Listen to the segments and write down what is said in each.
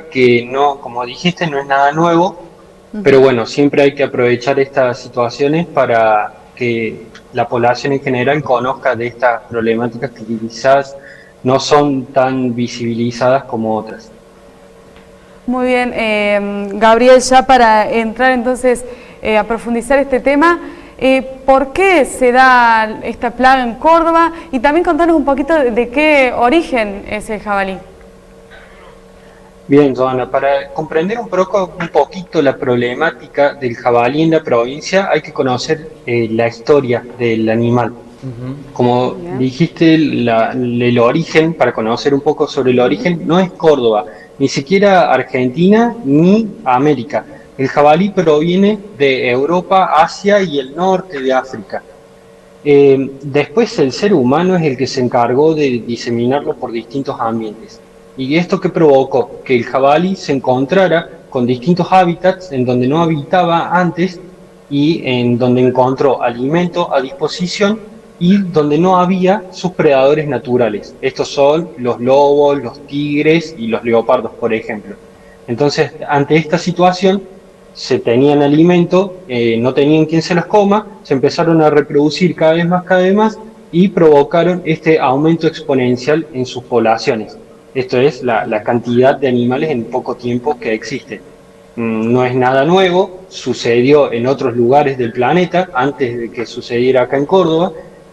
que no, como dijiste, no es nada nuevo, pero Ujú. bueno, siempre hay que aprovechar estas situaciones para que la población en general conozca de estas problemáticas que quizás no son tan visibilizadas como otras. Muy bien, Gabriel, ya para entrar entonces a profundizar este tema, ¿por qué se da esta plaga en Córdoba? Y también contanos un poquito de qué origen es el jabalí. Bien, Joana, para comprender un poquito la problemática del jabalí en la provincia, hay que conocer la historia del animal. Como Bien. dijiste, el origen, para conocer un poco sobre el origen, no es Córdoba, ni siquiera Argentina ni América. El jabalí proviene de Europa, Asia y el norte de África. Después el ser humano es el que se encargó de diseminarlo por distintos ambientes. ¿Y esto qué provocó? Que el jabalí se encontrara con distintos hábitats en donde no habitaba antes y en donde encontró alimento a disposición y donde no había sus predadores naturales. Estos son los lobos, los tigres y los leopardos, por ejemplo. Entonces, ante esta situación, se tenían alimento, no tenían quien se los coma, se empezaron a reproducir cada vez más y provocaron este aumento exponencial en sus poblaciones. Esto es la cantidad de animales en poco tiempo que existen. No es nada nuevo, sucedió en otros lugares del planeta antes de que sucediera acá en Córdoba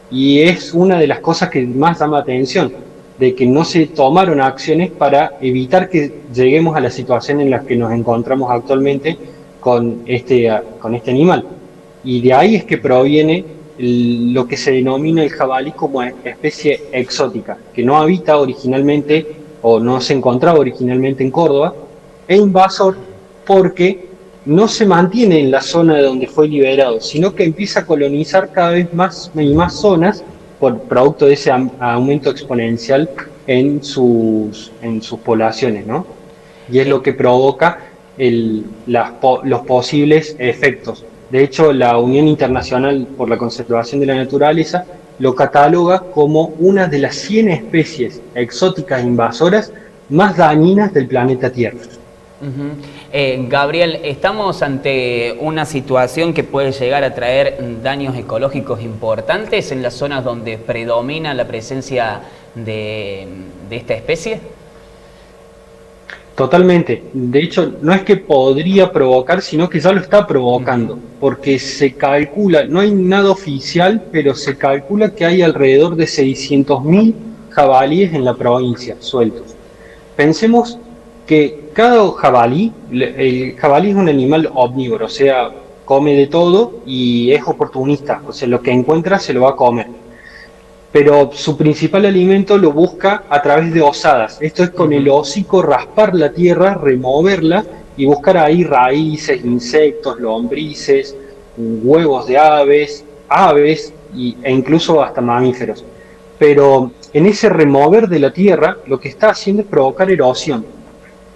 y es una de las cosas que más llama atención, de que no se tomaron acciones para evitar que lleguemos a la situación en la que nos encontramos actualmente con este animal. Y de ahí es que proviene lo que se denomina el jabalí como especie exótica, que no habita originalmente o no se encontraba originalmente en Córdoba, e invasor porque no se mantiene en la zona de donde fue liberado, sino que empieza a colonizar cada vez más y más zonas por producto de ese aumento exponencial en sus poblaciones, ¿no? Y es Eh, lo que provoca los posibles efectos. De hecho, la Unión Internacional por la Conservación de la Naturaleza lo cataloga como una de las 100 especies exóticas invasoras más dañinas del planeta Tierra. Ujú. Gabriel, estamos ante una situación que puede llegar a traer daños ecológicos importantes en las zonas donde predomina la presencia de esta especie. Totalmente. De hecho, no es que podría provocar, sino que ya lo está provocando, Ujú. porque se calcula, no hay nada oficial, pero se calcula que hay alrededor de 600.000 jabalíes en la provincia, sueltos. Pensemos que cada jabalí, el jabalí es un animal omnívoro, o sea, come de todo y es oportunista, o sea, lo que encuentra se lo va a comer, pero su principal alimento lo busca a través de osadas. Esto es con el Ujú. hocico raspar la tierra, removerla y buscar ahí raíces, insectos, lombrices, huevos de aves e incluso hasta mamíferos. Pero en ese remover de la tierra lo que está haciendo es provocar erosión.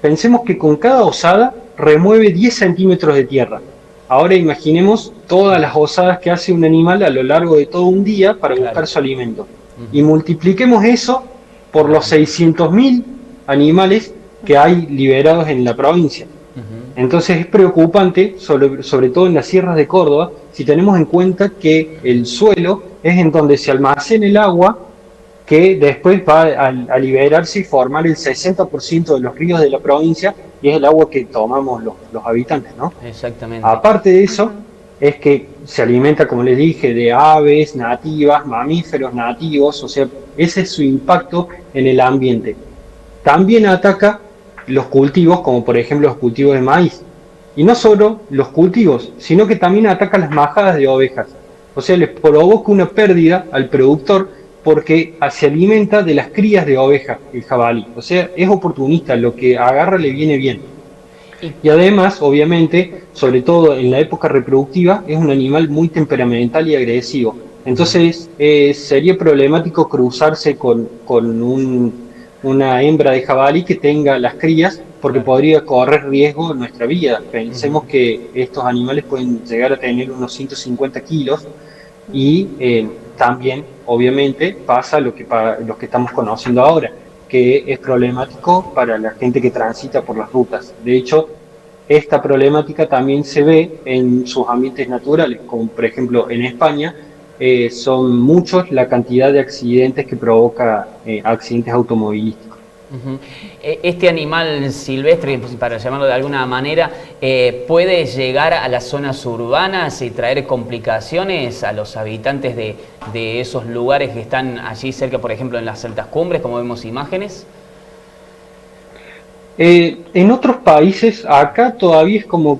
Pensemos que con cada osada remueve 10 centímetros de tierra. Ahora imaginemos todas las osadas que hace un animal a lo largo de todo un día para Claro. buscar su alimento. Y Ujú. multipliquemos eso por los Claro. 600.000 animales que hay liberados en la provincia. Ujú. Entonces es preocupante, sobre todo en las sierras de Córdoba, si tenemos en cuenta que el suelo es en donde se almacena el agua que después va a liberarse y formar el 60% de los ríos de la provincia y es el agua que tomamos los habitantes, ¿no? Exactamente. Aparte de eso, es que se alimenta, como les dije, de aves nativas, mamíferos nativos, o sea, ese es su impacto en el ambiente. También ataca los cultivos, como por ejemplo los cultivos de maíz. Y no solo los cultivos, sino que también ataca las majadas de ovejas. O sea, les provoca una pérdida al productor porque se alimenta de las crías de oveja, el jabalí. O sea, es oportunista, lo que agarra le viene bien. Y Y además, obviamente, sobre todo en la época reproductiva, es un animal muy temperamental y agresivo. ujú. Entonces, sería problemático cruzarse una hembra de jabalí que tenga las crías, porque Claro. podría correr riesgo nuestra vida. Ujú. Pensemos que estos animales pueden llegar a tener unos 150 kilos y también, obviamente, pasa lo que estamos conociendo ahora, que es problemático para la gente que transita por las rutas. De hecho, esta problemática también se ve en sus ambientes naturales, como por ejemplo en España, son muchos la cantidad de accidentes que provoca accidentes automovilísticos. Este animal silvestre, para llamarlo de alguna manera, puede llegar a las zonas urbanas y traer complicaciones a los habitantes de esos lugares que están allí cerca, por ejemplo, en las altas cumbres, como vemos imágenes. En otros países, acá todavía es como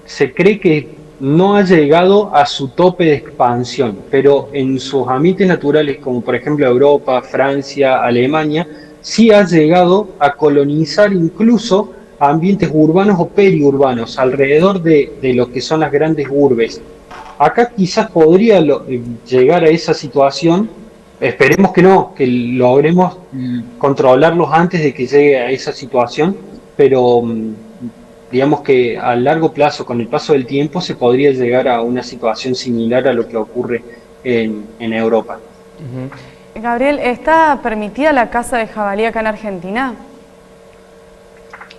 se cree que no ha llegado a su tope de expansión, pero en sus ambientes naturales, como por ejemplo Europa, Francia, Alemania, sí ha llegado a colonizar incluso ambientes urbanos o periurbanos, alrededor de lo que son las grandes urbes. Acá quizás podría llegar a esa situación, esperemos que no, que logremos controlarlos antes de que llegue a esa situación, pero digamos que a largo plazo, con el paso del tiempo, se podría llegar a una situación similar a lo que ocurre en Europa. Gabriel, ¿está permitida la caza de jabalí acá en Argentina?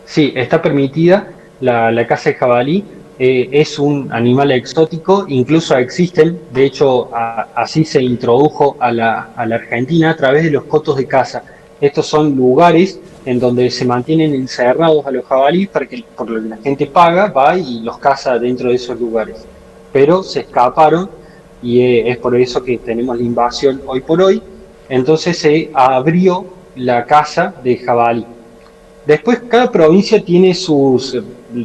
Sí, está permitida la caza de jabalí. Es un animal exótico, incluso existen, de hecho así se introdujo a la Argentina a través de los cotos de caza. Estos son lugares en donde se mantienen encerrados a los jabalíes para que por lo que la gente paga, va y los caza dentro de esos lugares. Pero se escaparon y es por eso que tenemos la invasión hoy por hoy. Entonces se abrió la caza de jabalí. Después cada provincia tiene sus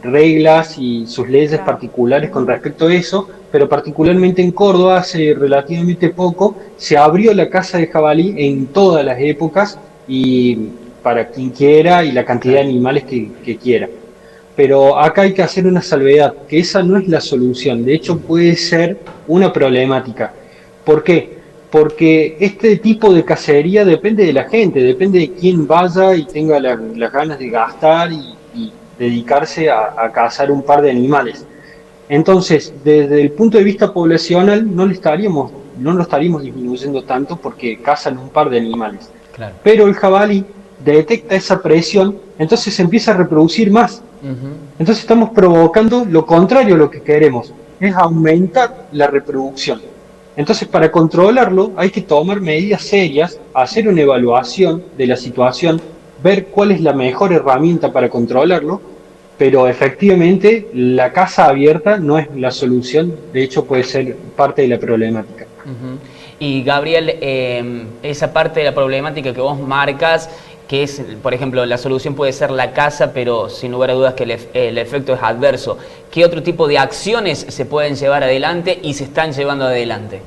reglas y sus leyes particulares con respecto a eso, pero particularmente en Córdoba hace relativamente poco se abrió la caza de jabalí en todas las épocas y para quien quiera y la cantidad de animales que quiera. Pero acá hay que hacer una salvedad, que esa no es la solución, de hecho puede ser una problemática. ¿Por qué? Porque este tipo de cacería depende de la gente, depende de quién vaya y tenga las ganas de gastar y dedicarse a cazar un par de animales. Entonces, desde el punto de vista poblacional, no lo estaríamos disminuyendo tanto porque cazan un par de animales. Claro. Pero el jabalí detecta esa presión, entonces se empieza a reproducir más. Entonces estamos provocando lo contrario a lo que queremos, es aumentar la reproducción. Entonces, para controlarlo hay que tomar medidas serias, hacer una evaluación de la situación, ver cuál es la mejor herramienta para controlarlo, pero efectivamente la caza abierta no es la solución, de hecho puede ser parte de la problemática. Y Gabriel, esa parte de la problemática que vos marcas, que es, por ejemplo, la solución puede ser la caza, pero sin lugar a dudas que el efecto es adverso. ¿Qué otro tipo de acciones se pueden llevar adelante y se están llevando adelante?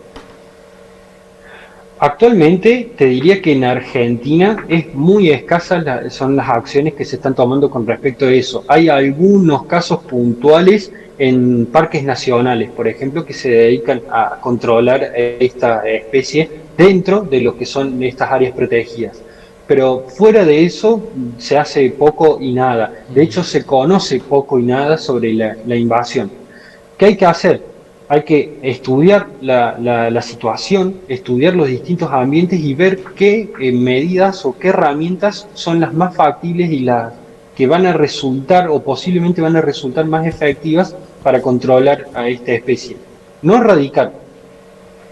Actualmente te diría que en Argentina es muy escasa son las acciones que se están tomando con respecto a eso. Hay algunos casos puntuales en parques nacionales, por ejemplo, que se dedican a controlar esta especie dentro de lo que son estas áreas protegidas. Pero fuera de eso se hace poco y nada. De hecho, se conoce poco y nada sobre la invasión. ¿Qué hay que hacer? Hay que estudiar la situación, estudiar los distintos ambientes y ver qué medidas o qué herramientas son las más factibles y las que van a resultar o posiblemente van a resultar más efectivas para controlar a esta especie. No erradicar.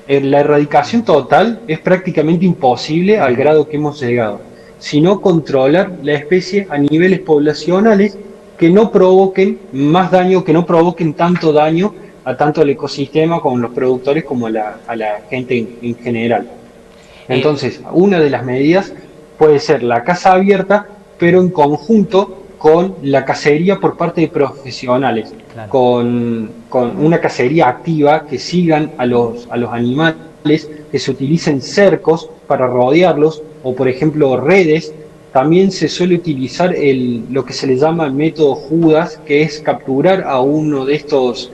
La erradicación total es prácticamente imposible al grado que hemos llegado, sino controlar la especie a niveles poblacionales que no provoquen más daño, que no provoquen tanto daño a tanto al ecosistema como a los productores como a la gente en general. Entonces, una de las medidas puede ser la caza abierta, pero en conjunto con la cacería por parte de profesionales, claro, con una cacería activa, que sigan a los animales, que se utilicen cercos para rodearlos, o por ejemplo redes. También se suele utilizar lo que se le llama el método Judas, que es capturar a uno de estos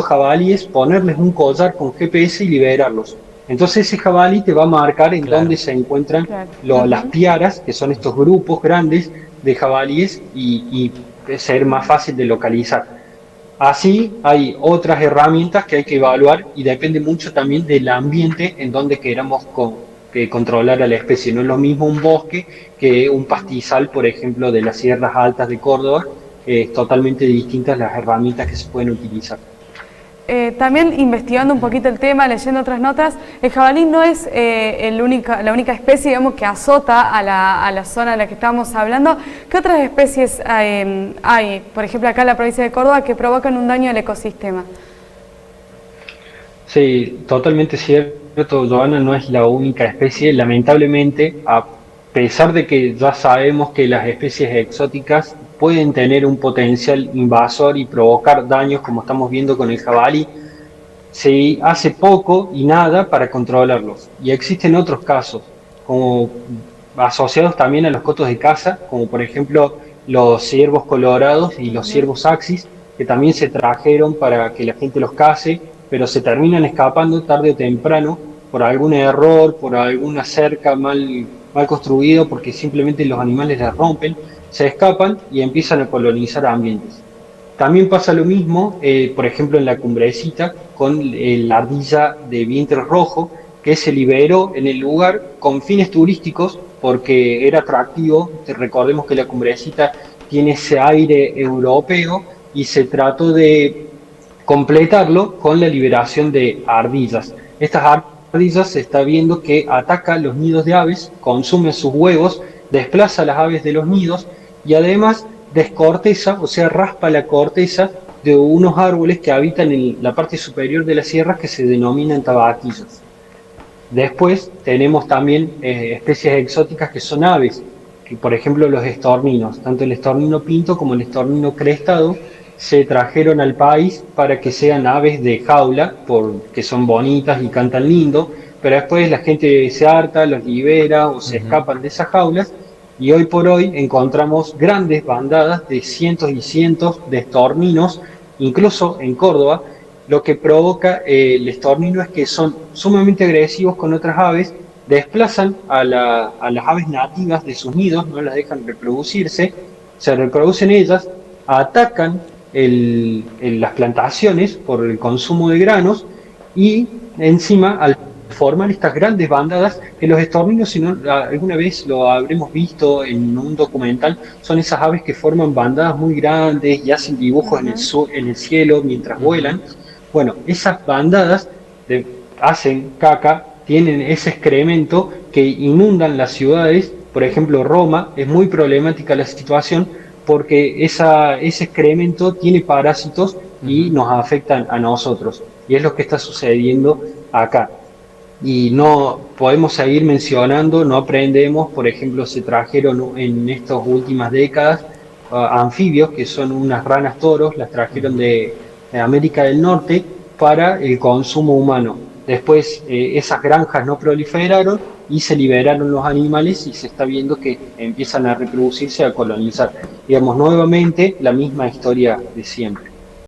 jabalíes, ponerles un collar con GPS y liberarlos. Entonces ese jabalí te va a marcar en dónde se encuentran las piaras, que son estos grupos grandes de jabalíes, y ser más fácil de localizar. Así hay otras herramientas que hay que evaluar y depende mucho también del ambiente en donde queramos controlar a la especie. No es lo mismo un bosque que un pastizal, por ejemplo, de las sierras altas de Córdoba. Es totalmente distintas las herramientas que se pueden utilizar. También investigando un poquito el tema, leyendo otras notas, el jabalí no es la única especie, digamos, que azota a la zona de la que estamos hablando. ¿Qué otras especies hay, por ejemplo, acá en la provincia de Córdoba, que provocan un daño al ecosistema? Sí, totalmente cierto, Joana, no es la única especie. Lamentablemente, a pesar de que ya sabemos que las especies exóticas pueden tener un potencial invasor y provocar daños, como estamos viendo con el jabalí, se hace poco y nada para controlarlos. Y existen otros casos, como asociados también a los cotos de caza, como por ejemplo los ciervos colorados y los ciervos axis, que también se trajeron para que la gente los case, pero se terminan escapando tarde o temprano por algún error, por alguna cerca mal construida, porque simplemente los animales la rompen, se escapan y empiezan a colonizar ambientes. También pasa lo mismo, por ejemplo, en la Cumbrecita, con la ardilla de vientre rojo, que se liberó en el lugar con fines turísticos porque era atractivo. Recordemos que la Cumbrecita tiene ese aire europeo y se trató de completarlo con la liberación de ardillas. Estas ardillas se está viendo que ataca los nidos de aves, consume sus huevos, desplaza a las aves de los nidos y además descorteza, o sea, raspa la corteza de unos árboles que habitan en la parte superior de las sierras que se denominan tabaquillos. Después tenemos también especies exóticas que son aves, que por ejemplo los estorninos, tanto el estornino pinto como el estornino crestado, se trajeron al país para que sean aves de jaula, porque son bonitas y cantan lindo, pero después la gente se harta, los libera o se escapan de esas jaulas, y hoy por hoy encontramos grandes bandadas de cientos y cientos de estorninos, incluso en Córdoba. Lo que provoca el estornino es que son sumamente agresivos con otras aves, desplazan a las aves nativas de sus nidos, no las dejan reproducirse, se reproducen ellas, atacan las plantaciones por el consumo de granos y encima al formar estas grandes bandadas, que los estorninos, si no alguna vez lo habremos visto en un documental, son esas aves que forman bandadas muy grandes y hacen dibujos en el cielo mientras vuelan. Bueno, esas bandadas hacen caca, tienen ese excremento que inundan las ciudades. Por ejemplo, Roma, es muy problemática la situación porque ese excremento tiene parásitos y nos afectan a nosotros. Y es lo que está sucediendo acá. Y no podemos seguir mencionando, no aprendemos. Por ejemplo, se trajeron en estas últimas décadas anfibios, que son unas ranas toros, las trajeron de América del Norte para el consumo humano. Después esas granjas no proliferaron y se liberaron los animales y se está viendo que empiezan a reproducirse, a colonizar. Digamos, nuevamente la misma historia de siempre.